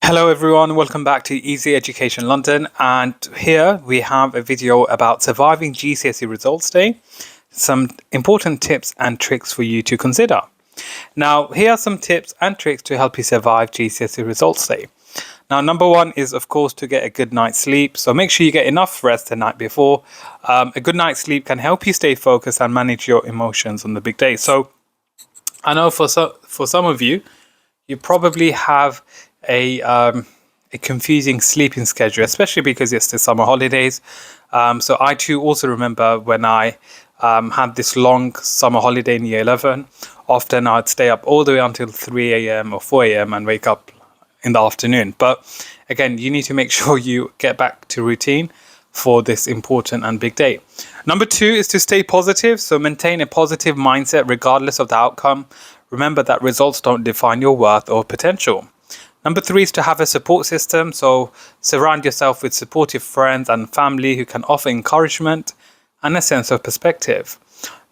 Hello everyone, welcome back to Easy Education London, and here we have a video about surviving GCSE results day, some important tips and tricks for you to consider. Now here are some tips and tricks to help you survive GCSE results day. Now number one is of course to get a good night's sleep, so make sure you get enough rest the night before. A good night's sleep can help you stay focused and manage your emotions on the big day. So I know for some of you, you probably have a confusing sleeping schedule, especially because it's the summer holidays. So I too also remember when I had this long summer holiday in year 11. Often I'd stay up all the way until 3 a.m. or 4 a.m. and wake up in the afternoon. But again, you need to make sure you get back to routine for this important and big day. Number two is to stay positive. So maintain a positive mindset regardless of the outcome. Remember that results don't define your worth or potential. Number three is to have a support system. So surround yourself with supportive friends and family who can offer encouragement and a sense of perspective.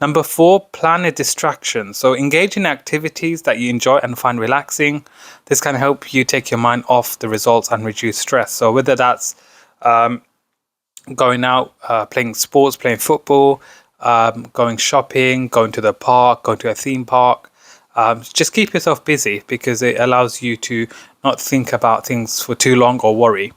Number four, plan a distraction. So engage in activities that you enjoy and find relaxing. This can help you take your mind off the results and reduce stress. So whether that's going out, playing sports, playing football, going shopping, going to the park, going to a theme park. Just keep yourself busy because it allows you to not think about things for too long or worry.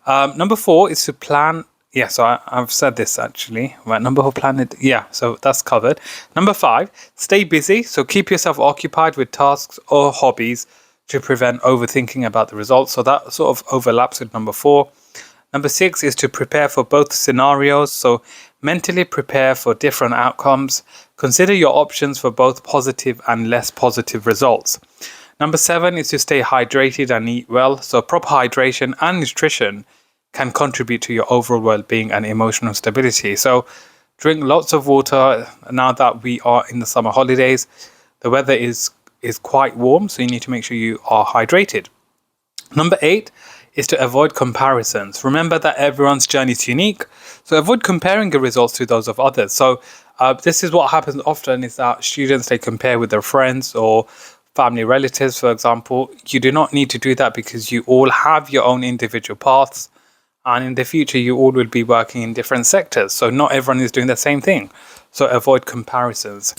Number four is to plan. Yeah, so I've said this actually. Right, number four, plan it. Yeah, so that's covered. Number five, stay busy. So keep yourself occupied with tasks or hobbies to prevent overthinking about the results. So that sort of overlaps with number four. Number six is to prepare for both scenarios. So mentally prepare for different outcomes. Consider your options for both positive and less positive results. Number seven is to stay hydrated and eat well. So proper hydration and nutrition can contribute to your overall well-being and emotional stability. So drink lots of water. Now that we are in the summer holidays, the weather is quite warm, so you need to make sure you are hydrated. Number eight is to avoid comparisons. Remember that everyone's journey is unique, so avoid comparing your results to those of others. So this is what happens often, is that students, they compare with their friends or family relatives, for example. You do not need to do that because you all have your own individual paths, and in the future you all will be working in different sectors, so not everyone is doing the same thing. So avoid comparisons.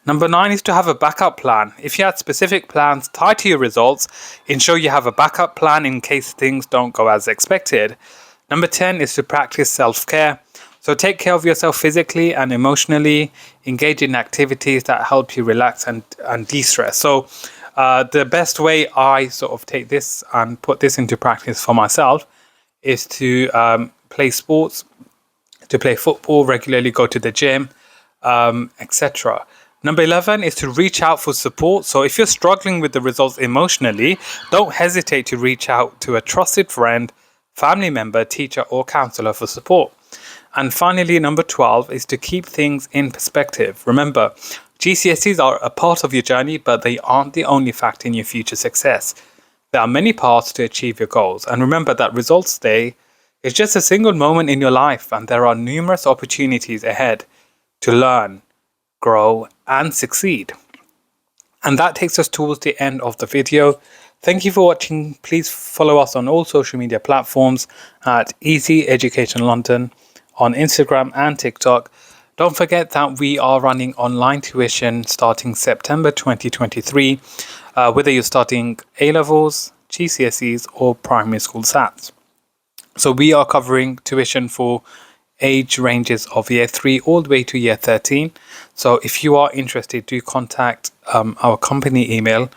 Number nine is to have a backup plan. If you had specific plans tied to your results, ensure you have a backup plan in case things don't go as expected. Number 10 is to practice self-care. So take care of yourself physically and emotionally. Engage in activities that help you relax and de-stress. So the best way I sort of take this and put this into practice for myself is to play sports, to play football regularly, go to the gym, etc. Number 11 is to reach out for support. So if you're struggling with the results emotionally, don't hesitate to reach out to a trusted friend, family member, teacher, or counselor for support. And finally, number 12 is to keep things in perspective. Remember, GCSEs are a part of your journey, but they aren't the only factor in your future success. There are many paths to achieve your goals. And remember that results day is just a single moment in your life, and there are numerous opportunities ahead to learn, grow, and succeed. And that takes us towards the end of the video. Thank you for watching. Please follow us on all social media platforms at Easy Education London on Instagram and TikTok. Don't forget that we are running online tuition starting September 2023, whether you're starting A-levels, GCSEs, or primary school SATs. So we are covering tuition for age ranges of year 3 all the way to year 13. So if you are interested, do contact our company email,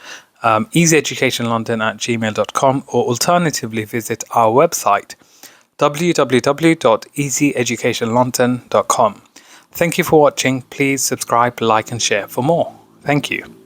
easyeducationlondon@gmail.com, or alternatively visit our website, www.easyeducationlondon.com. Thank you for watching. Please subscribe, like, and share for more. Thank you.